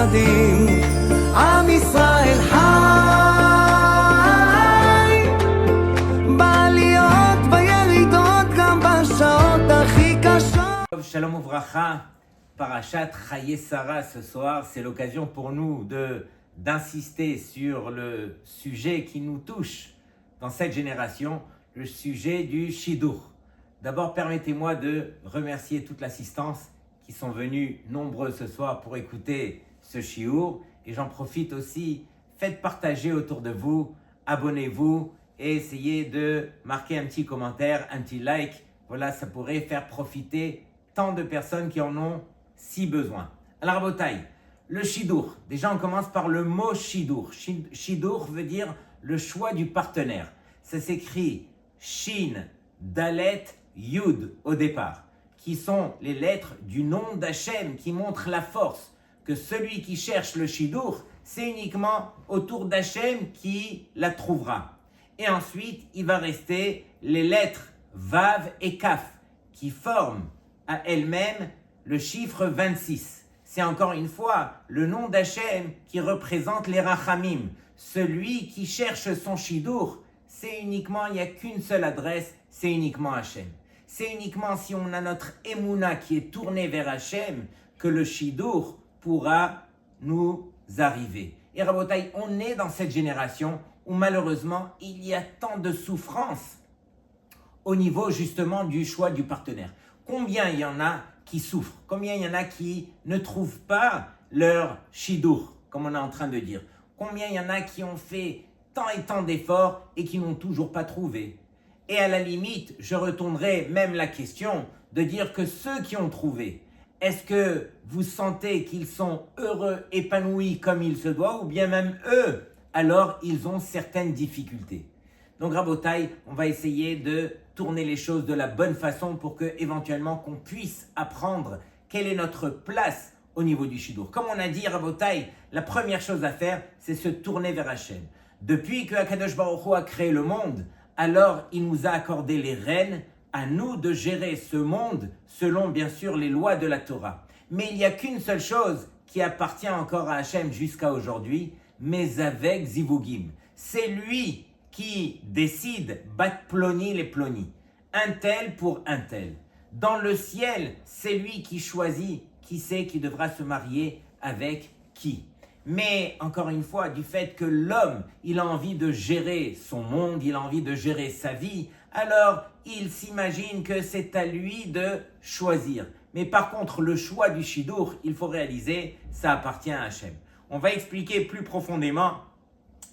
מאוחדים, עם ישראל חי, בעליות בירידות גם בשעות הכי קשות. Shalom Ouvracha, Parashat Chaye Sarah ce soir, c'est l'occasion pour nous d'insister sur le sujet qui nous touche dans cette génération, le sujet du Shidur. D'abord, permettez-moi de remercier toute l'assistance qui sont venus nombreux ce soir pour écouter ce shiur. Et j'en profite aussi, faites partager autour de vous, abonnez-vous et essayez de marquer un petit commentaire, un petit like. Voilà, ça pourrait faire profiter tant de personnes qui en ont si besoin. Alors, Rabotai, le shidur. Déjà, on commence par le mot shidur. Shidur veut dire le choix du partenaire. Ça s'écrit Shin, Dalet, Yud au départ, qui sont les lettres du nom d'Hachem qui montrent la force, que celui qui cherche le shidur, c'est uniquement autour d'Hachem qui la trouvera. Et ensuite, il va rester les lettres Vav et Kaf, qui forment à elles-mêmes le chiffre 26. C'est encore une fois le nom d'Hachem qui représente les Rachamim. Celui qui cherche son shidur, c'est uniquement, il n'y a qu'une seule adresse, c'est uniquement Hachem. C'est uniquement si on a notre Emouna qui est tournée vers Hachem que le shidur pourra nous arriver. Et Rabotai, on est dans cette génération où malheureusement il y a tant de souffrance au niveau justement du choix du partenaire. Combien il y en a qui souffrent? Combien il y en a qui ne trouvent pas leur shidur, comme on est en train de dire? Combien il y en a qui ont fait tant et tant d'efforts et qui n'ont toujours pas trouvé? Et à la limite, je retournerai même la question de dire que ceux qui ont trouvé, est-ce que vous sentez qu'ils sont heureux, épanouis comme il se doit, ou bien même eux, alors ils ont certaines difficultés? Donc Rabotai, on va essayer de tourner les choses de la bonne façon pour que éventuellement qu'on puisse apprendre quelle est notre place au niveau du shidur. Comme on a dit Rabotai, la première chose à faire, c'est se tourner vers Hachem. Depuis que Akadosh Baruch Hu a créé le monde, alors il nous a accordé les rênes, à nous de gérer ce monde selon bien sûr les lois de la Torah. Mais il n'y a qu'une seule chose qui appartient encore à Hachem jusqu'à aujourd'hui, mais avec Zivugim. C'est lui qui décide bat ploni les ploni, un tel pour un tel. Dans le ciel, c'est lui qui choisit qui c'est qui devra se marier avec qui. Mais encore une fois, du fait que l'homme, il a envie de gérer son monde, il a envie de gérer sa vie, alors il s'imagine que c'est à lui de choisir. Mais par contre, le choix du shidur, il faut réaliser, ça appartient à Hachem. On va expliquer plus profondément,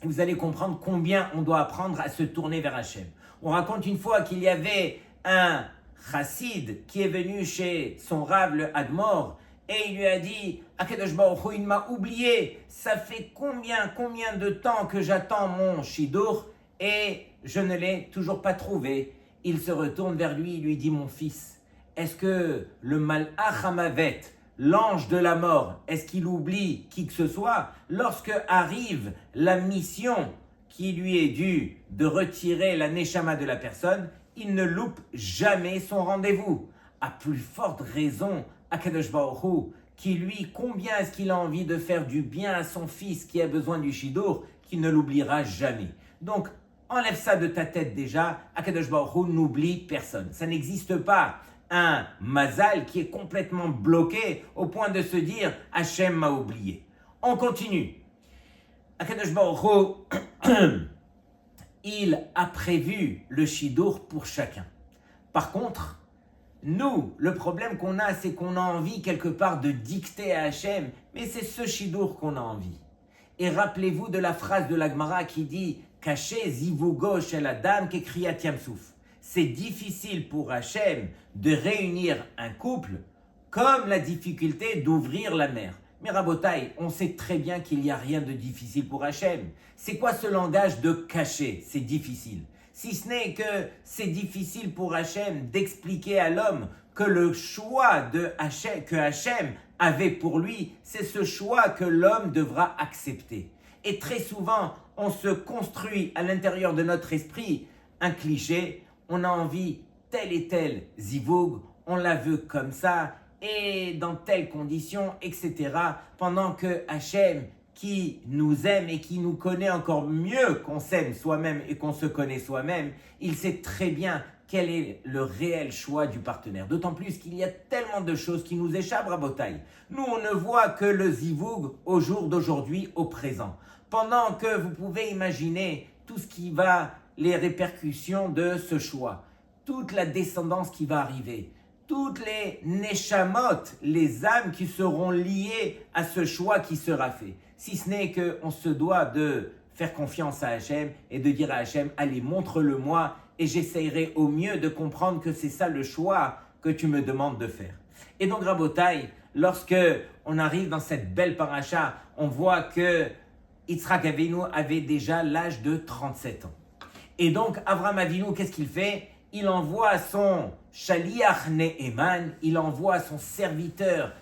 et vous allez comprendre combien on doit apprendre à se tourner vers Hachem. On raconte une fois qu'il y avait un chassid qui est venu chez son Rav, le Admor, et il lui a dit « Akadosh Baruch Hu, il m'a oublié, ça fait combien de temps que j'attends mon shidur et je ne l'ai toujours pas trouvé. » Il se retourne vers lui, il lui dit « Mon fils, est-ce que le Malach Hamavet, l'ange de la mort, est-ce qu'il oublie qui que ce soit lorsque arrive la mission qui lui est due de retirer la neshama de la personne, il ne loupe jamais son rendez-vous. À plus forte raison, Akadosh Baruch Hu, qui lui, combien est-ce qu'il a envie de faire du bien à son fils qui a besoin du shidur, qu'il ne l'oubliera jamais. Donc, enlève ça de ta tête déjà, Akadosh Baruch Hu n'oublie personne. Ça n'existe pas un mazal qui est complètement bloqué au point de se dire « Hachem m'a oublié ». On continue. Akadosh Baruch Hu, il a prévu le shidur pour chacun. Par contre, nous, le problème qu'on a, c'est qu'on a envie quelque part de dicter à Hachem, mais c'est ce shidur qu'on a envie. Et rappelez-vous de la phrase de la Gemara qui dit « Caché zivugo shel adam kekriyat yamsouf ». C'est difficile pour Hachem de réunir un couple comme la difficulté d'ouvrir la mer. Mais Rabotai, on sait très bien qu'il n'y a rien de difficile pour Hachem. C'est quoi ce langage de caché? C'est difficile. Si ce n'est que c'est difficile pour Hachem d'expliquer à l'homme que le choix que Hachem avait pour lui, c'est ce choix que l'homme devra accepter. Et très souvent, on se construit à l'intérieur de notre esprit un cliché, on a envie tel et tel zivug, on la veut comme ça, et dans telles conditions, etc. Pendant que Hachem, qui nous aime et qui nous connaît encore mieux qu'on s'aime soi-même et qu'on se connaît soi-même, il sait très bien quel est le réel choix du partenaire. D'autant plus qu'il y a tellement de choses qui nous échappent à Botaï. Nous, on ne voit que le zivoug au jour d'aujourd'hui, au présent. Pendant que vous pouvez imaginer tout ce qui va, les répercussions de ce choix, toute la descendance qui va arriver, toutes les neshamot, les âmes qui seront liées à ce choix qui sera fait. Si ce n'est qu'on se doit de faire confiance à Hachem et de dire à Hachem, allez, montre-le-moi et j'essayerai au mieux de comprendre que c'est ça le choix que tu me demandes de faire. Et donc, Rabotai, lorsque on arrive dans cette belle paracha, on voit que Yitzhak Avinu avait déjà l'âge de 37 ans. Et donc, Avraham Avinu, qu'est-ce qu'il fait? Il envoie son Shaliach Ne'eman, il envoie son serviteur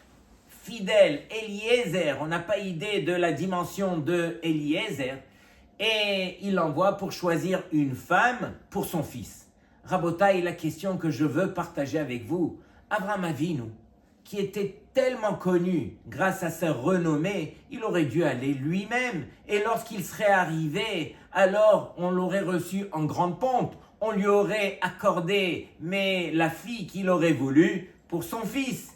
fidèle, Eliezer. On n'a pas idée de la dimension de Eliezer. Et il l'envoie pour choisir une femme pour son fils. Rabotai, la question que je veux partager avec vous, Avraham Avinu, qui était tellement connu grâce à sa renommée, il aurait dû aller lui-même. Et lorsqu'il serait arrivé, alors on l'aurait reçu en grande pompe. On lui aurait accordé la fille qu'il aurait voulu pour son fils.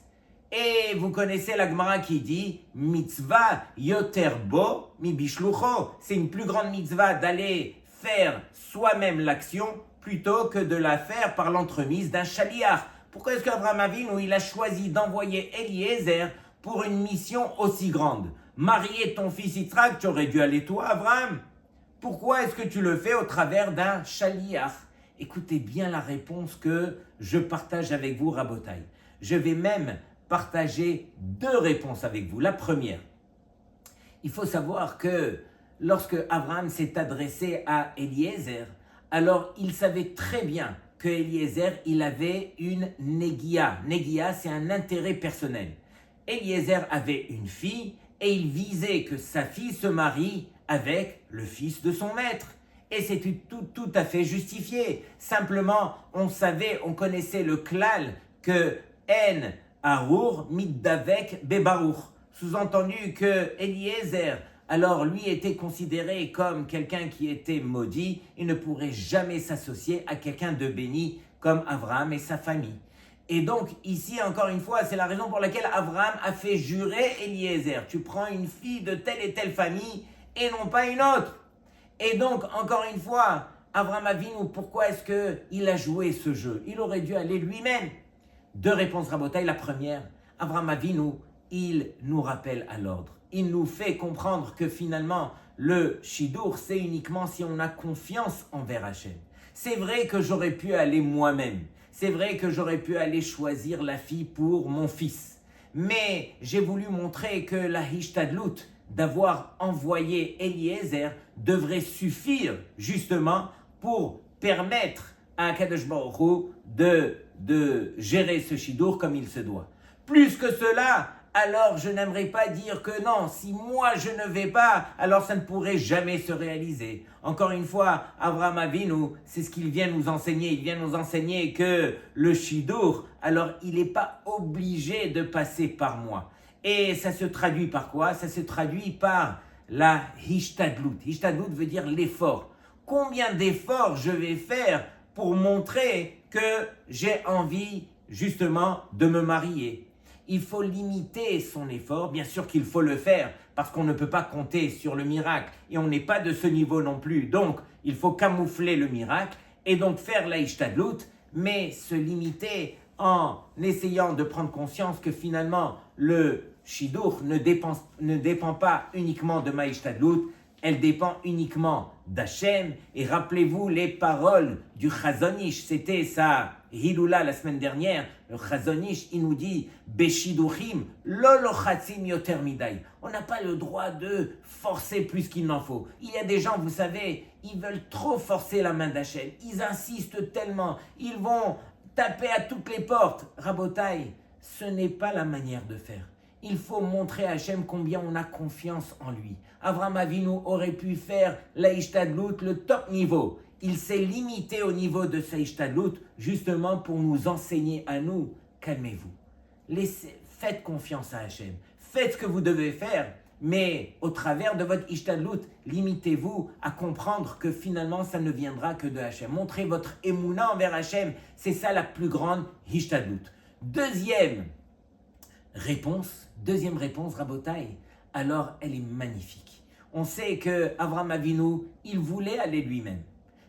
Et vous connaissez la Gemara qui dit « Mitzvah yoter bo mi bishlucho ». C'est une plus grande mitzvah d'aller faire soi-même l'action plutôt que de la faire par l'entremise d'un shaliach. Pourquoi est-ce qu'Avraham Avinu, il a choisi d'envoyer Eliezer pour une mission aussi grande? Marier ton fils Yitzhak, tu aurais dû aller toi, Avraham. Pourquoi est-ce que tu le fais au travers d'un shaliach? Écoutez bien la réponse que je partage avec vous, Rabotai. Je vais même partager deux réponses avec vous. La première, il faut savoir que lorsque Abraham s'est adressé à Eliezer, alors il savait très bien que Eliezer, il avait une négia. Négia, c'est un intérêt personnel. Eliezer avait une fille et il visait que sa fille se marie avec le fils de son maître. Et c'était tout à fait justifié. Simplement, on connaissait le klal que En Arour Middavek Bebarour. Sous-entendu que Eliezer, alors lui était considéré comme quelqu'un qui était maudit. Il ne pourrait jamais s'associer à quelqu'un de béni comme Abraham et sa famille. Et donc ici, encore une fois, c'est la raison pour laquelle Abraham a fait jurer Eliezer. Tu prends une fille de telle et telle famille et non pas une autre. Et donc, encore une fois, Avraham Avinu, pourquoi est-ce qu'il a joué ce jeu? Il aurait dû aller lui-même. Deux réponses, Rabotai. La première, Avraham Avinu, il nous rappelle à l'ordre. Il nous fait comprendre que finalement, le Shidur, c'est uniquement si on a confiance envers Hachem. C'est vrai que j'aurais pu aller moi-même. C'est vrai que j'aurais pu aller choisir la fille pour mon fils. Mais j'ai voulu montrer que la Hishtadlut, d'avoir envoyé Eliezer, devrait suffire justement pour permettre à Kadosh Baruch Hu de gérer ce Shidur comme il se doit. Plus que cela, alors je n'aimerais pas dire que non, si moi je ne vais pas, alors ça ne pourrait jamais se réaliser. Encore une fois, Avraham Avinu, c'est ce qu'il vient nous enseigner. Il vient nous enseigner que le Shidur, alors il n'est pas obligé de passer par moi. Et ça se traduit par quoi? Ça se traduit par la Hishtadlut. Hishtadlut veut dire l'effort. Combien d'efforts je vais faire pour montrer que j'ai envie justement de me marier? Il faut limiter son effort. Bien sûr qu'il faut le faire parce qu'on ne peut pas compter sur le miracle et on n'est pas de ce niveau non plus. Donc, il faut camoufler le miracle et donc faire la Hishtadlut, mais se limiter en essayant de prendre conscience que finalement, le Shidur ne dépend pas uniquement de ma Hishtadlut, elle dépend uniquement d'Hachem. Et rappelez-vous les paroles du Chazon Ish, c'était sa Hiloula la semaine dernière. Le Chazon Ish, il nous dit Beshidurim, lo lochatzim yoter midai. On n'a pas le droit de forcer plus qu'il n'en faut. Il y a des gens, vous savez, ils veulent trop forcer la main d'Hachem. Ils insistent tellement, ils vont taper à toutes les portes. Rabotai, ce n'est pas la manière de faire. Il faut montrer à Hachem combien on a confiance en lui. Avraham Avinu aurait pu faire la Hishtadlut, le top niveau. Il s'est limité au niveau de sa Hishtadlut, justement pour nous enseigner à nous, calmez-vous. faites confiance à Hachem. Faites ce que vous devez faire, mais au travers de votre ishtadlut, limitez-vous à comprendre que finalement, ça ne viendra que de Hachem. Montrez votre émouna envers Hachem. C'est ça la plus grande ishtadlut. Deuxième réponse, Rabotai, alors elle est magnifique. On sait que Avraham Avinu, il voulait aller lui-même.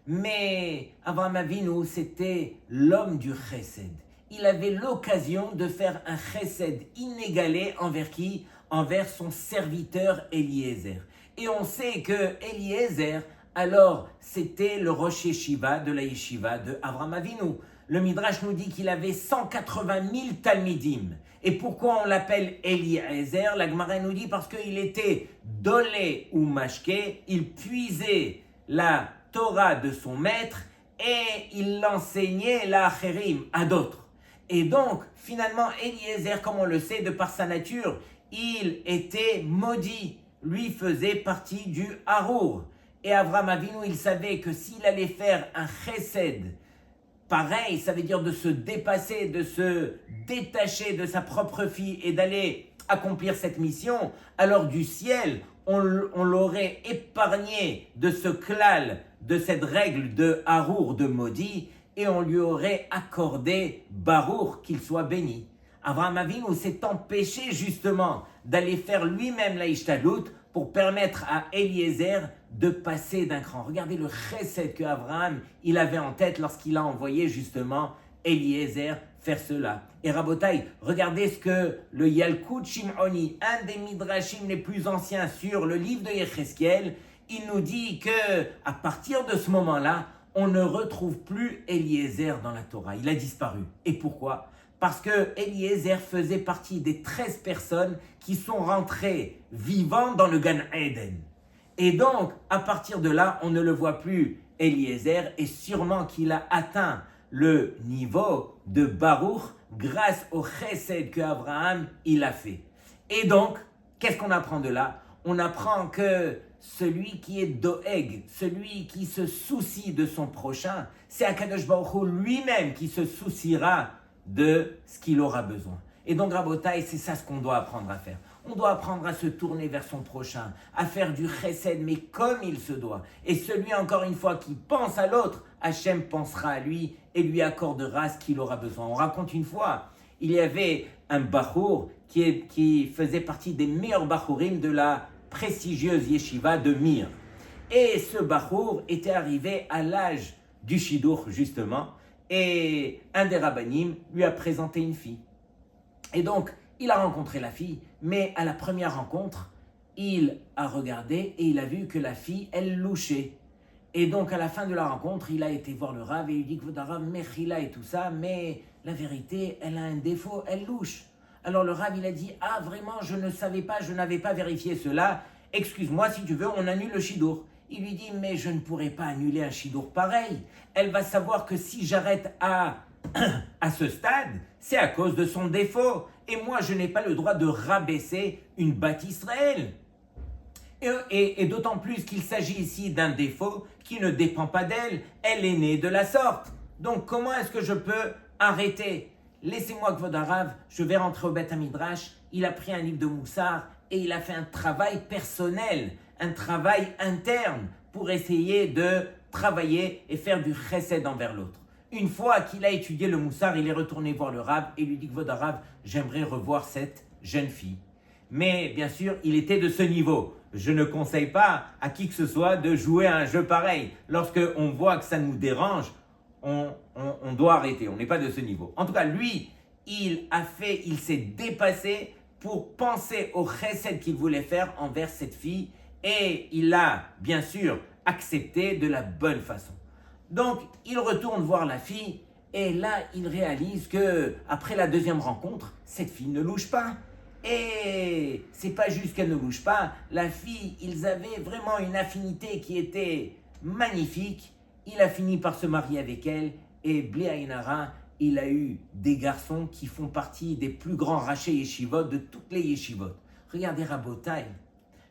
Mais Avraham Avinu, c'était l'homme du chesed. Il avait l'occasion de faire un chesed inégalé envers qui? Envers son serviteur Eliezer. Et on sait que Eliezer, alors, c'était le rosh yeshiva de la yeshiva de Avraham Avinu. Le Midrash nous dit qu'il avait 180 000 talmidim. Et pourquoi on l'appelle Eliezer? La Gemara nous dit parce qu'il était dolé ou mashké, il puisait la Torah de son maître et il l'enseignait la acherim à d'autres. Et donc, finalement, Eliezer, comme on le sait, de par sa nature, il était maudit. Lui faisait partie du Harour. Et Avraham Avinu, il savait que s'il allait faire un chesed, pareil, ça veut dire de se dépasser, de se détacher de sa propre fille et d'aller accomplir cette mission, alors du ciel, on l'aurait épargné de ce klal, de cette règle de Harour, de maudit, et on lui aurait accordé Barour, qu'il soit béni. Avraham Avinu s'est empêché justement d'aller faire lui-même la ishtadlut pour permettre à Eliezer de passer d'un cran. Regardez le chesed que Avraham il avait en tête lorsqu'il a envoyé justement Eliezer faire cela. Et Rabotai, regardez ce que le Yalkut Shimoni, un des midrashim les plus anciens sur le livre de Yecheskel, il nous dit que à partir de ce moment-là, on ne retrouve plus Eliezer dans la Torah. Il a disparu. Et pourquoi? Parce que Eliezer faisait partie des 13 personnes qui sont rentrées vivantes dans le Gan Eden. Et donc, à partir de là, on ne le voit plus, Eliezer, et sûrement qu'il a atteint le niveau de Baruch grâce au chesed que Abraham il a fait. Et donc, qu'est-ce qu'on apprend de là? On apprend que celui qui est doeg, celui qui se soucie de son prochain, c'est Akadosh Baruch Hu lui-même qui se souciera de ce qu'il aura besoin. Et donc, Rabotai, c'est ça ce qu'on doit apprendre à faire. On doit apprendre à se tourner vers son prochain, à faire du chesed, mais comme il se doit. Et celui, encore une fois, qui pense à l'autre, Hachem pensera à lui et lui accordera ce qu'il aura besoin. On raconte une fois, il y avait un bachour qui faisait partie des meilleurs bachourim de la prestigieuse yeshiva de Mir. Et ce bachour était arrivé à l'âge du shidur, justement, et un des rabbanim lui a présenté une fille. Et donc, il a rencontré la fille, mais à la première rencontre, il a regardé et il a vu que la fille, elle louchait. Et donc, à la fin de la rencontre, il a été voir le Rav et il dit que votre Rav, Mechila et tout ça, mais la vérité, elle a un défaut, elle louche. Alors le Rav, il a dit, ah vraiment, je ne savais pas, je n'avais pas vérifié cela, excuse-moi, si tu veux, on annule le shidur. Il lui dit, mais je ne pourrais pas annuler un shidur pareil. Elle va savoir que si j'arrête à ce stade, c'est à cause de son défaut. Et moi, je n'ai pas le droit de rabaisser une Bat Israël. Et d'autant plus qu'il s'agit ici d'un défaut qui ne dépend pas d'elle. Elle est née de la sorte. Donc, comment est-ce que je peux arrêter? Laissez-moi que votre Rav, je vais rentrer au Beth Midrash. Il a pris un livre de Moussar et il a fait un travail personnel, un travail interne pour essayer de travailler et faire du chesed envers l'autre. Une fois qu'il a étudié le Moussar, il est retourné voir le Rav et lui dit que votre Rav, j'aimerais revoir cette jeune fille. Mais bien sûr, il était de ce niveau. Je ne conseille pas à qui que ce soit de jouer à un jeu pareil. Lorsque on voit que ça nous dérange, on doit arrêter. On n'est pas de ce niveau. En tout cas, lui, il s'est dépassé pour penser au chesed qu'il voulait faire envers cette fille et il l'a bien sûr accepté de la bonne façon. Donc, il retourne voir la fille et là, il réalise que après la deuxième rencontre, cette fille ne louche pas. Et c'est pas juste qu'elle ne louche pas, la fille, ils avaient vraiment une affinité qui était magnifique. Il a fini par se marier avec elle et Bli Ainara, il a eu des garçons qui font partie des plus grands rachés yeshivot de toutes les yeshivot. Regardez Rabotai,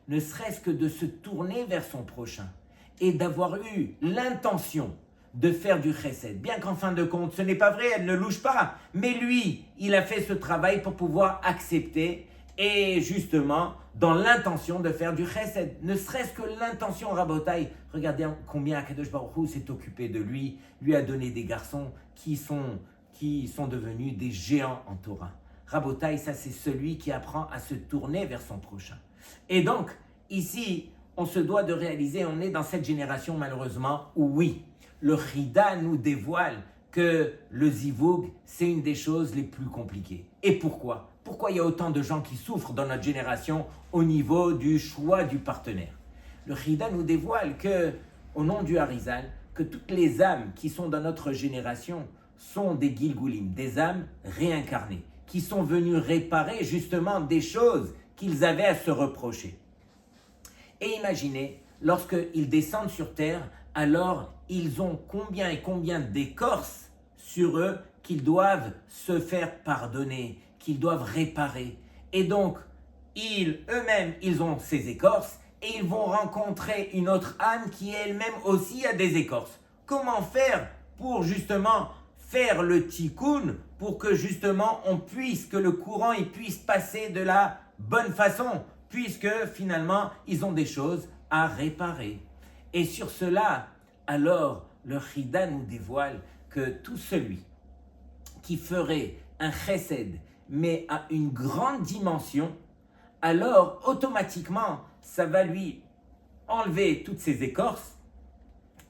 ne serait-ce que de se tourner vers son prochain et d'avoir eu l'intention de faire du chesed. Bien qu'en fin de compte, ce n'est pas vrai, elle ne louche pas. Mais lui, il a fait ce travail pour pouvoir accepter et justement dans l'intention de faire du chesed. Ne serait-ce que l'intention, Rabotai. Regardez combien Akadosh Baruch Hu s'est occupé de lui, lui a donné des garçons qui sont devenus des géants en Torah. Rabotai, ça c'est celui qui apprend à se tourner vers son prochain. Et donc, ici, on se doit de réaliser, on est dans cette génération malheureusement où oui, le Chida nous dévoile que le Zivug, c'est une des choses les plus compliquées. Et pourquoi ? Pourquoi il y a autant de gens qui souffrent dans notre génération au niveau du choix du partenaire ? Le Chida nous dévoile que, au nom du Harizal, que toutes les âmes qui sont dans notre génération sont des Gilgulim, des âmes réincarnées, qui sont venues réparer justement des choses qu'ils avaient à se reprocher. Et imaginez, lorsqu'ils descendent sur terre, alors ils ont combien et combien d'écorces sur eux qu'ils doivent se faire pardonner, qu'ils doivent réparer. Et donc, eux-mêmes, ils ont ces écorces et ils vont rencontrer une autre âme qui elle-même aussi a des écorces. Comment faire pour justement faire le tikkun, pour que justement que le courant il puisse passer de la bonne façon, puisque finalement, ils ont des choses à réparer. Et sur cela, alors, le Chida nous dévoile que tout celui qui ferait un chesed, mais à une grande dimension, alors automatiquement, ça va lui enlever toutes ses écorces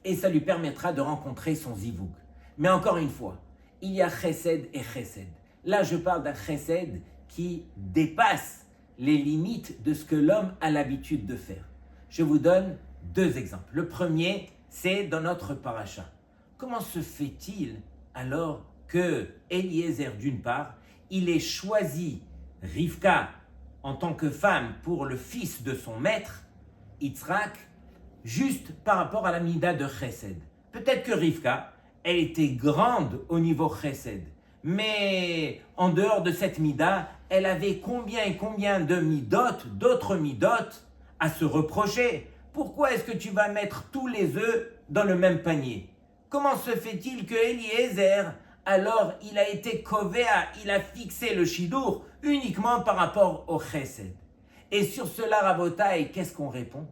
et ça lui permettra de rencontrer son zivug. Mais encore une fois, il y a chesed et chesed. Là, je parle d'un chesed qui dépasse les limites de ce que l'homme a l'habitude de faire. Je vous donne 2 exemples. Le premier, c'est dans notre paracha. Comment se fait-il alors que Eliezer, d'une part, il ait choisi Rivka en tant que femme pour le fils de son maître, Yitzhak, juste par rapport à la mida de Chesed. Peut-être que Rivka, elle était grande au niveau Chesed, mais en dehors de cette mida, elle avait combien et combien de midot, d'autres midot, à se reprocher. Pourquoi est-ce que tu vas mettre tous les œufs dans le même panier ? Comment se fait-il que Eliezer, alors il a été kovéa, il a fixé le shidur uniquement par rapport au chesed. Et sur cela, Rabotai, qu'est-ce qu'on répond ?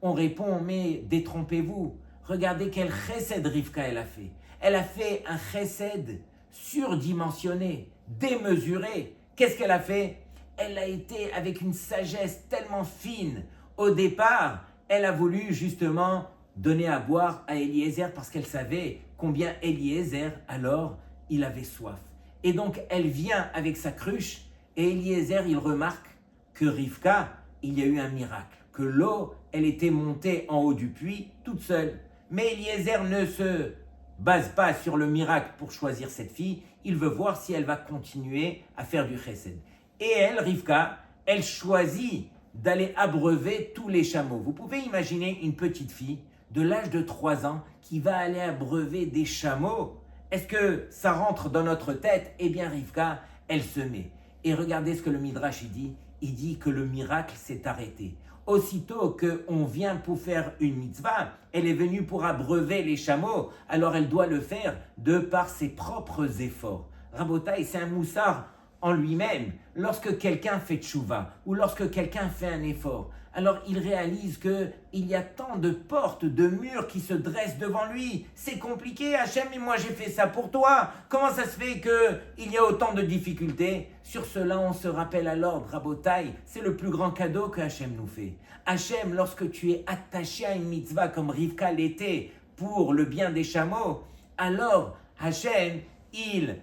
On répond, mais détrompez-vous, regardez quel chesed Rivka elle a fait. Elle a fait un chesed surdimensionné, démesuré. Qu'est-ce qu'elle a fait ? Elle a été avec une sagesse tellement fine. Au départ, elle a voulu justement donner à boire à Eliezer parce qu'elle savait combien Eliezer, alors, il avait soif. Et donc, elle vient avec sa cruche et Eliezer, il remarque que Rivka, il y a eu un miracle, que l'eau, elle était montée en haut du puits toute seule. Mais Eliezer ne se base pas sur le miracle pour choisir cette fille, il veut voir si elle va continuer à faire du chesed. Et elle, Rivka, elle choisit d'aller abreuver tous les chameaux. Vous pouvez imaginer une petite fille de l'âge de 3 ans qui va aller abreuver des chameaux. Est-ce que ça rentre dans notre tête ? Eh bien, Rivka, elle se met. Et regardez ce que le Midrash dit. Il dit que le miracle s'est arrêté. Aussitôt qu'on vient pour faire une mitzvah, elle est venue pour abreuver les chameaux, alors elle doit le faire de par ses propres efforts. Rabotai, c'est un moussard en lui-même. Lorsque quelqu'un fait tchouva ou lorsque quelqu'un fait un effort, alors il réalise qu'il y a tant de portes, de murs qui se dressent devant lui. C'est compliqué, Hachem, mais moi j'ai fait ça pour toi. Comment ça se fait qu'il y a autant de difficultés ? Sur cela, on se rappelle alors, Rabotai, c'est le plus grand cadeau que Hachem nous fait. Hachem, lorsque tu es attaché à une mitzvah comme Rivka l'était pour le bien des chameaux, alors Hachem, il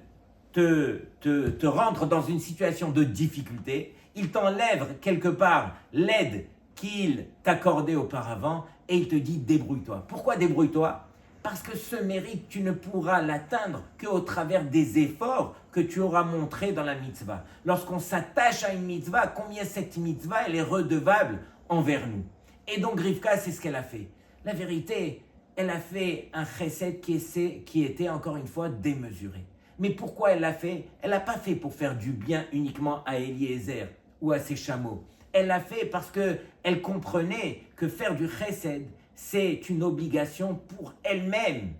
te rentre dans une situation de difficulté, il t'enlève quelque part l'aide qu'il t'accordait auparavant et il te dit débrouille-toi. Pourquoi débrouille-toi ? Parce que ce mérite, tu ne pourras l'atteindre qu'au travers des efforts que tu auras montrés dans la mitzvah. Lorsqu'on s'attache à une mitzvah, combien cette mitzvah elle est redevable envers nous. Et donc Rivka, c'est ce qu'elle a fait. La vérité, elle a fait un chesed qui était encore une fois démesuré. Mais pourquoi elle l'a fait ? Elle l'a pas fait pour faire du bien uniquement à Eliezer ou à ses chameaux. Elle l'a fait parce qu'elle comprenait que faire du chesed, c'est une obligation pour elle-même.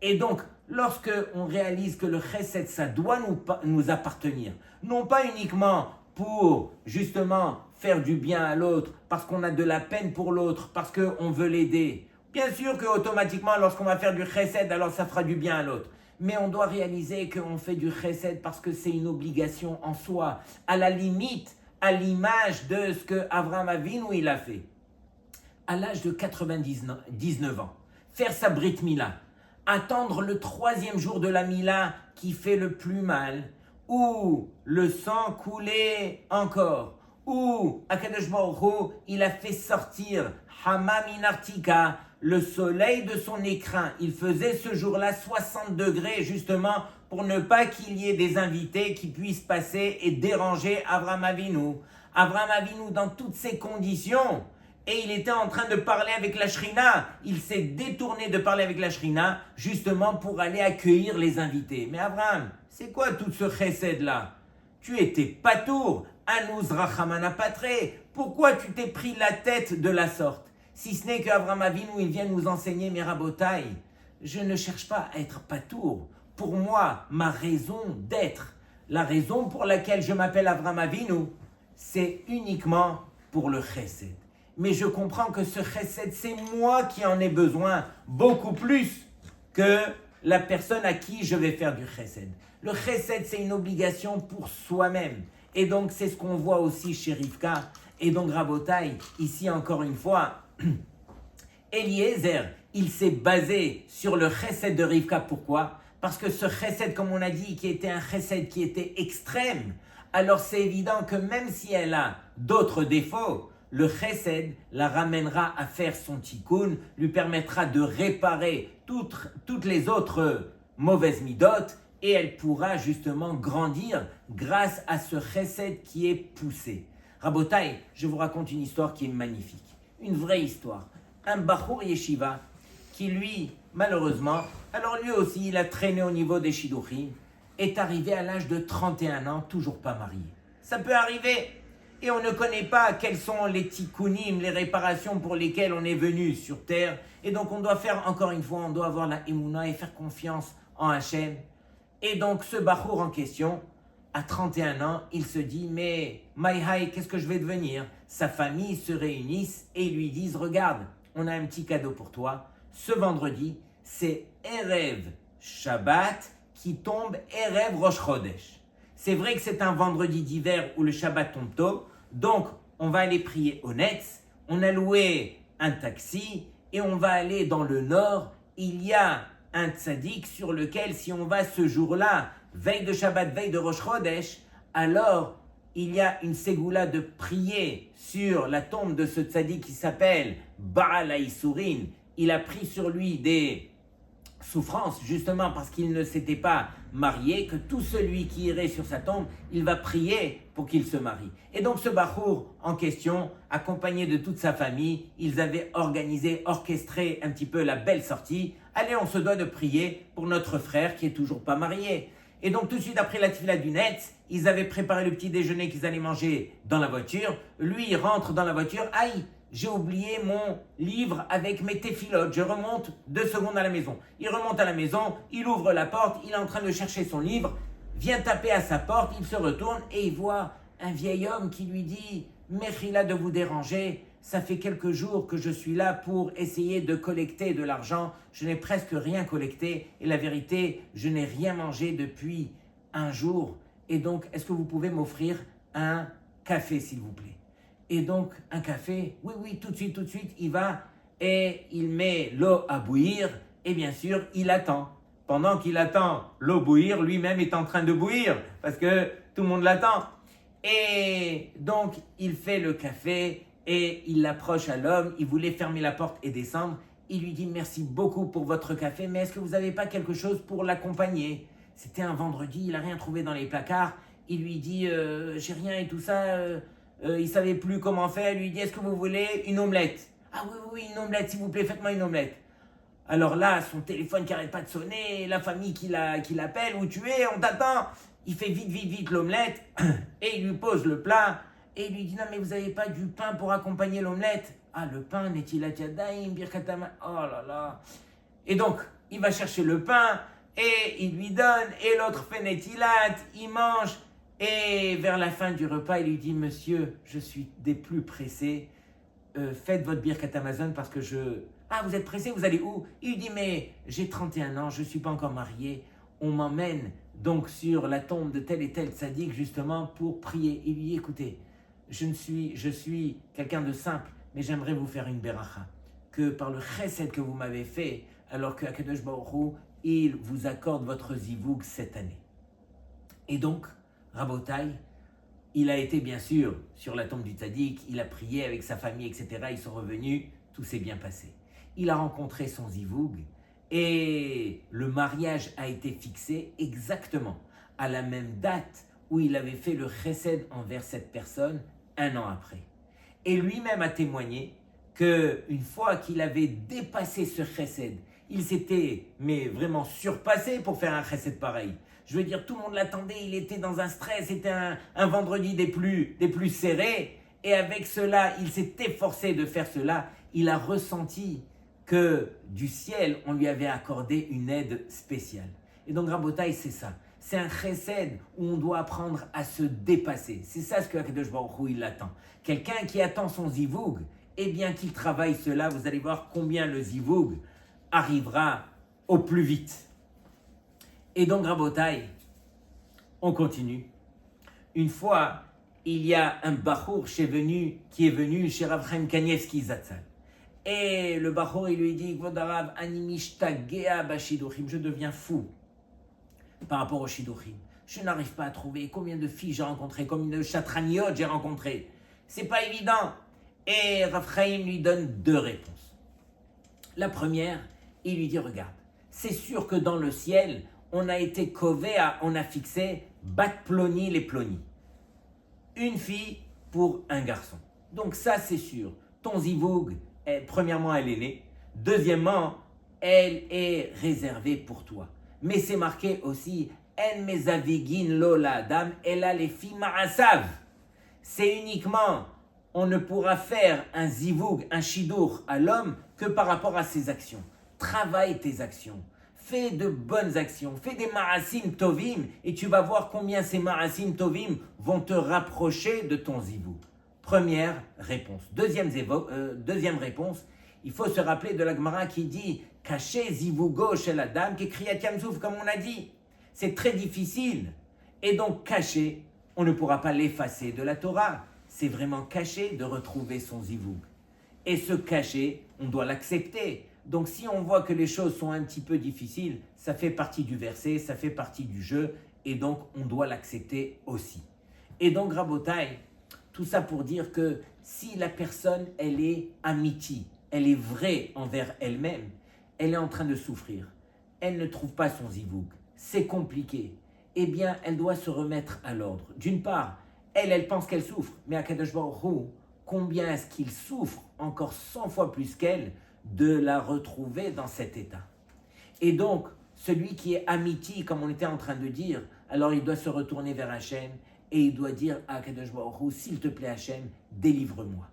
Et donc, lorsque on réalise que le chesed, ça doit nous appartenir, non pas uniquement pour justement faire du bien à l'autre, parce qu'on a de la peine pour l'autre, parce qu'on veut l'aider. Bien sûr qu'automatiquement, lorsqu'on va faire du chesed, alors ça fera du bien à l'autre. Mais on doit réaliser qu'on fait du chesed parce que c'est une obligation en soi, à la limite, à l'image de ce que Avraham Avinu il a fait. À l'âge de 99 ans, faire sa brit mila, attendre le 3e jour de la mila qui fait le plus mal, où le sang coulait encore, où Akadosh Baruch Hu, il a fait sortir Hama Minartika, le soleil de son écrin. Il faisait ce jour-là 60 degrés justement pour ne pas qu'il y ait des invités qui puissent passer et déranger Avraham Avinu. Avraham Avinu dans toutes ces conditions, et il était en train de parler avec la Shrina. Il s'est détourné de parler avec la Shrina justement pour aller accueillir les invités. Mais Avraham, c'est quoi tout ce chesed là? Tu étais patour, Anouz Rachamana Patré. Pourquoi tu t'es pris la tête de la sorte? Si ce n'est qu'Avraham Avinu, il vient nous enseigner, mes rabotaï, je ne cherche pas à être patour. Pour moi, ma raison d'être, la raison pour laquelle je m'appelle Avraham Avinu, c'est uniquement pour le chesed. Mais je comprends que ce chesed, c'est moi qui en ai besoin, beaucoup plus que la personne à qui je vais faire du chesed. Le chesed, c'est une obligation pour soi-même. Et donc, c'est ce qu'on voit aussi chez Rivka. Et donc, Rabotai, ici encore une fois, Eliezer, il s'est basé sur le chesed de Rivka. Pourquoi? Parce que ce chesed, comme on a dit, qui était un chesed qui était extrême, alors c'est évident que même si elle a d'autres défauts, le chesed la ramènera à faire son tikkun, lui permettra de réparer toutes les autres mauvaises midotes, et elle pourra justement grandir grâce à ce chesed qui est poussé. Rabotai, je vous raconte une histoire qui est magnifique. Une vraie histoire. Un Bachour Yeshiva qui lui, malheureusement, alors lui aussi il a traîné au niveau des Shidduchim, est arrivé à l'âge de 31 ans, toujours pas marié. Ça peut arriver. Et on ne connaît pas quels sont les tikkunim, les réparations pour lesquelles on est venu sur terre. Et donc on doit faire, encore une fois, on doit avoir la émouna et faire confiance en Hachem. Et donc ce Bachour en question, à 31 ans, il se dit, mais Maïhaï, qu'est-ce que je vais devenir? Sa famille se réunissent et lui disent, regarde, on a un petit cadeau pour toi. Ce vendredi, c'est Erev Shabbat qui tombe Erev Rosh Chodesh. C'est vrai que c'est un vendredi d'hiver où le Shabbat tombe tôt, donc on va aller prier au Netz, on a loué un taxi et on va aller dans le nord. Il y a un tzaddik sur lequel si on va ce jour-là, veille de Shabbat, veille de Rosh Chodesh, alors il y a une ségoula de prier sur la tombe de ce tzaddik qui s'appelle Baal HaIsourin. Il a pris sur lui des souffrance, justement parce qu'il ne s'était pas marié, que tout celui qui irait sur sa tombe, il va prier pour qu'il se marie. Et donc ce Bachour en question, accompagné de toute sa famille, ils avaient orchestré un petit peu la belle sortie. Allez, on se doit de prier pour notre frère qui est toujours pas marié. Et donc tout de suite après la tefila du Netz, ils avaient préparé le petit déjeuner qu'ils allaient manger dans la voiture. Lui, il rentre dans la voiture, aïe, j'ai oublié mon livre avec mes téphilotes. Je remonte 2 secondes à la maison. Il remonte à la maison, il ouvre la porte, il est en train de chercher son livre, vient taper à sa porte, il se retourne et il voit un vieil homme qui lui dit « Mechila de vous déranger, ça fait quelques jours que je suis là pour essayer de collecter de l'argent. Je n'ai presque rien collecté et la vérité, je n'ai rien mangé depuis un jour. Et donc, est-ce que vous pouvez m'offrir un café, s'il vous plaît ?» Et donc, un café, oui, tout de suite, il va et il met l'eau à bouillir et bien sûr, il attend. Pendant qu'il attend l'eau bouillir, lui-même est en train de bouillir parce que tout le monde l'attend. Et donc, il fait le café et il l'approche à l'homme. Il voulait fermer la porte et descendre. Il lui dit « Merci beaucoup pour votre café, mais est-ce que vous n'avez pas quelque chose pour l'accompagner ?» C'était un vendredi, il n'a rien trouvé dans les placards. Il lui dit « J'ai rien et tout ça. » il ne savait plus comment faire, il lui dit « Est-ce que vous voulez une omelette ?»« Ah oui, une omelette, s'il vous plaît, faites-moi une omelette. » Alors là, son téléphone qui n'arrête pas de sonner, la famille qui l'appelle, « Où tu es? On t'attend !» Il fait vite l'omelette et il lui pose le plat et il lui dit « Non mais vous n'avez pas du pain pour accompagner l'omelette ?»« Ah, le pain, n'est-il à tiadaim, birkatama ?» Oh là là. Et donc, il va chercher le pain et il lui donne, et l'autre fait netilat, il mange, et vers la fin du repas, il lui dit, monsieur, je suis des plus pressés, faites votre birkat Amazon parce que je... Ah, vous êtes pressé, vous allez où? Il lui dit, mais j'ai 31 ans, je ne suis pas encore marié, on m'emmène donc sur la tombe de tel et tel tzaddik justement pour prier. Il lui dit, écoutez, je suis quelqu'un de simple, mais j'aimerais vous faire une beracha, que par le chesed que vous m'avez fait, alors que Akadosh Baruch Hu, il vous accorde votre zivoug cette année. Et donc, Rabotai, il a été bien sûr sur la tombe du tzaddik, il a prié avec sa famille, etc. Ils sont revenus, tout s'est bien passé. Il a rencontré son zivoug et le mariage a été fixé exactement à la même date où il avait fait le chesed envers cette personne 1 an après. Et lui-même a témoigné qu'une fois qu'il avait dépassé ce chesed, il s'était mais vraiment surpassé pour faire un chesed pareil. Je veux dire, tout le monde l'attendait, il était dans un stress, c'était un vendredi des plus serrés. Et avec cela, il s'est efforcé de faire cela. Il a ressenti que du ciel, on lui avait accordé une aide spéciale. Et donc, Rabotai, c'est ça. C'est un chesed où on doit apprendre à se dépasser. C'est ça ce que Akadosh Baruch Hu, il attend. Quelqu'un qui attend son zivoug, eh bien qu'il travaille cela, vous allez voir combien le zivoug arrivera au plus vite. Et donc, Rabotai, on continue. Une fois, il y a un bachour qui est venu chez Rav Chaim Kanievski Zatzal. Et le bachour, il lui dit, Kvodarav, animishtagea bashiduchim, je deviens fou par rapport au shiduchim. Je n'arrive pas à trouver combien de filles j'ai rencontrées, combien de chatraniot j'ai rencontrées. C'est pas évident. Et Rav Chaim lui donne 2 réponses. La première, il lui dit, regarde, c'est sûr que dans le ciel, on a été on a fixé bat ploni les plonis. Une fille pour un garçon. Donc ça, c'est sûr. Ton zivoug, premièrement, elle est née. Deuxièmement, elle est réservée pour toi. Mais c'est marqué aussi, en mezavigin lola adam, elle a les filles ma'asav. C'est uniquement, on ne pourra faire un zivoug, un shidour à l'homme que par rapport à ses actions. Travaille tes actions. Fais de bonnes actions, fais des ma'asim tovim et tu vas voir combien ces ma'asim tovim vont te rapprocher de ton zivou. Première réponse. Deuxième réponse, il faut se rappeler de la Gemara qui dit « Caché zivougo chez la dame qui crie à Tiamsouf » comme on a dit. C'est très difficile. Et donc caché, on ne pourra pas l'effacer de la Torah. C'est vraiment caché de retrouver son zivoug. Et ce caché, on doit l'accepter. Donc si on voit que les choses sont un petit peu difficiles, ça fait partie du verset, ça fait partie du jeu, et donc on doit l'accepter aussi. Et donc Rabotai, tout ça pour dire que si la personne, elle est amiti, elle est vraie envers elle-même, elle est en train de souffrir, elle ne trouve pas son zivoug, c'est compliqué, eh bien elle doit se remettre à l'ordre. D'une part, elle pense qu'elle souffre, mais Akadosh Baruch Hu, combien est-ce qu'il souffre encore 100 fois plus qu'elle de la retrouver dans cet état. Et donc, celui qui est amiti, comme on était en train de dire, alors il doit se retourner vers Hachem et il doit dire à Akadosh Baruch Hu, s'il te plaît Hachem, délivre-moi.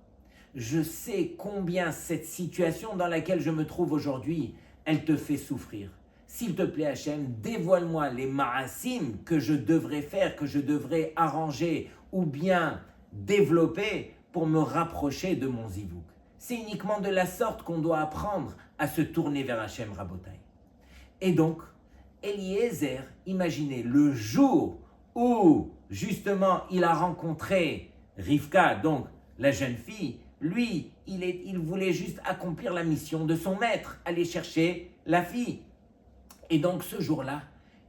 Je sais combien cette situation dans laquelle je me trouve aujourd'hui, elle te fait souffrir. S'il te plaît Hachem, dévoile-moi les ma'asim que je devrais faire, que je devrais arranger ou bien développer pour me rapprocher de mon zivouk. C'est uniquement de la sorte qu'on doit apprendre à se tourner vers Hachem Rabotai. Et donc, Eliezer, imaginez, le jour où justement il a rencontré Rivka, donc la jeune fille, lui, il voulait juste accomplir la mission de son maître, aller chercher la fille. Et donc ce jour-là,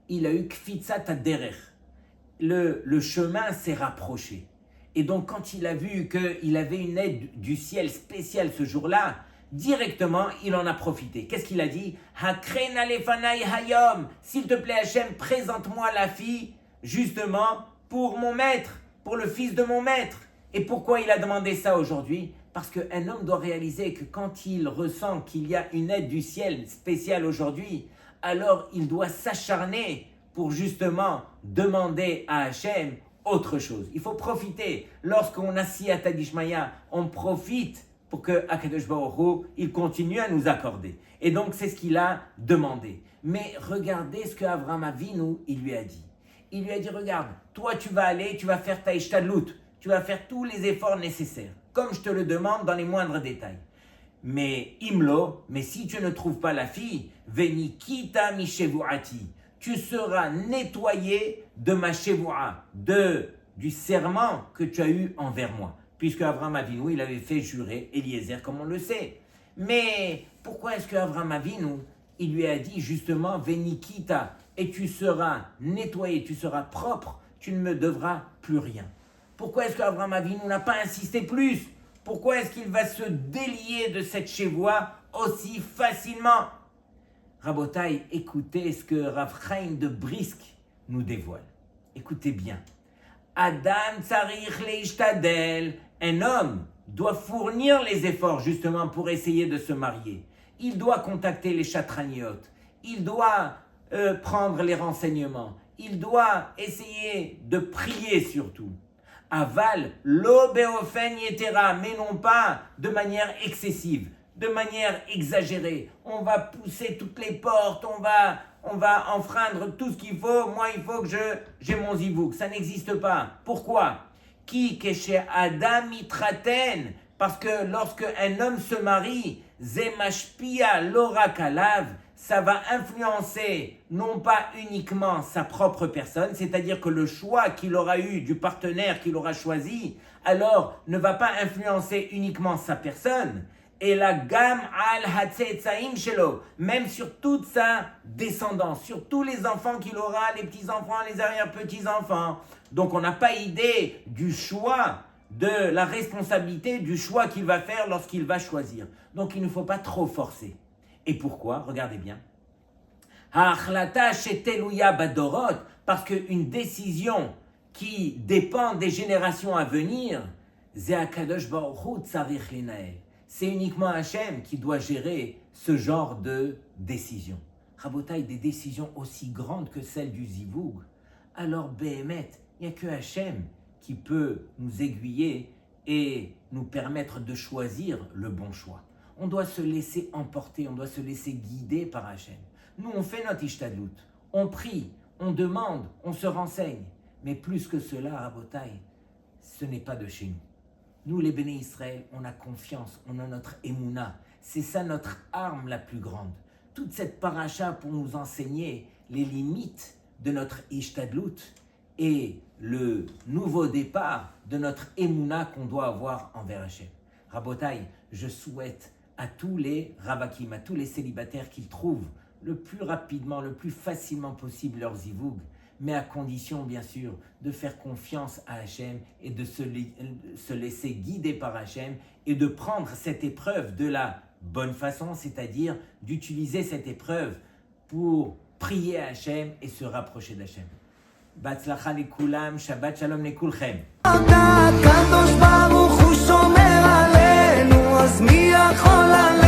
il a eu Kfitzat Aderech. Le chemin s'est rapproché. Et donc, quand il a vu qu'il avait une aide du ciel spéciale ce jour-là, directement, il en a profité. Qu'est-ce qu'il a dit? Hakren alefanai hayom. S'il te plaît, Hachem, présente-moi la fille, justement, pour mon maître, pour le fils de mon maître. Et pourquoi il a demandé ça aujourd'hui? Parce qu'un homme doit réaliser que quand il ressent qu'il y a une aide du ciel spéciale aujourd'hui, alors il doit s'acharner pour justement demander à Hachem autre chose. Il faut profiter. Lorsqu'on a Siyata Dishmaya, on profite pour que Akadosh Baruch Hu, il continue à nous accorder. Et donc, c'est ce qu'il a demandé. Mais regardez ce qu'Avraham Avinu, il lui a dit. Il lui a dit, regarde, toi tu vas aller, tu vas faire ta ishtadlut, tu vas faire tous les efforts nécessaires, comme je te le demande dans les moindres détails. Mais imlo, mais si tu ne trouves pas la fille, venikita mi shevuati, tu seras nettoyé de ma shevua, du serment que tu as eu envers moi. Puisque Avraham Avinu, il avait fait jurer Eliezer, comme on le sait. Mais pourquoi est-ce que Avraham Avinu, il lui a dit justement, venikita, et tu seras nettoyé, tu seras propre, tu ne me devras plus rien. Pourquoi est-ce qu'Avraham Avinu n'a pas insisté plus? Pourquoi est-ce qu'il va se délier de cette chevoie aussi facilement? Rabotai, écoutez ce que Rav Chaim de Brisk nous dévoile. Écoutez bien. Adam tsarich leishtadel, un homme doit fournir les efforts justement pour essayer de se marier. Il doit contacter les chatraniot, il doit prendre les renseignements, il doit essayer de prier surtout. Aval, lo beofen yetera, mais non pas de manière excessive, de manière exagérée. On va pousser toutes les portes, on va enfreindre tout ce qu'il faut. Moi, il faut que j'ai mon zivouk. Ça n'existe pas. Pourquoi? Qui chez Adam mitraten, parce que lorsque un homme se marie, zemashpia lora kalav, ça va influencer non pas uniquement sa propre personne, c'est-à-dire que le choix qu'il aura eu du partenaire qu'il aura choisi, alors ne va pas influencer uniquement sa personne, et la gam al hatzetzaim shelo, même sur toute sa descendance, sur tous les enfants qu'il aura, les petits-enfants, les arrière-petits-enfants. Donc on n'a pas idée du choix, de la responsabilité du choix qu'il va faire lorsqu'il va choisir. Donc il ne faut pas trop forcer. Et pourquoi? Regardez bien. Ha'achlata sheteluya badorot, parce qu'une décision qui dépend des générations à venir, ze hakadosh baruch hu tzarich linael. C'est uniquement Hachem qui doit gérer ce genre de décision. Rabotai, des décisions aussi grandes que celle du zivoug. Alors, Behemet, il n'y a que Hachem qui peut nous aiguiller et nous permettre de choisir le bon choix. On doit se laisser emporter, on doit se laisser guider par Hachem. Nous, on fait notre ishtadlut, on prie, on demande, on se renseigne. Mais plus que cela, Rabotai, ce n'est pas de chez nous. Nous, les Béné Israël, on a confiance, on a notre émouna. C'est ça notre arme la plus grande. Toute cette paracha pour nous enseigner les limites de notre ishtadlut et le nouveau départ de notre émouna qu'on doit avoir envers Hachem. Rabotai, je souhaite à tous les ravakim, à tous les célibataires qu'ils trouvent le plus rapidement, le plus facilement possible leur zivoug, mais à condition, bien sûr, de faire confiance à Hachem et de se laisser guider par Hachem et de prendre cette épreuve de la bonne façon, c'est-à-dire d'utiliser cette épreuve pour prier à Hachem et se rapprocher d'Hachem. Batzlacha lekulam, Shabbat Shalom lekulchem. הקדוש ברוך הוא שומר עלינו, אז מי יכול עלינו?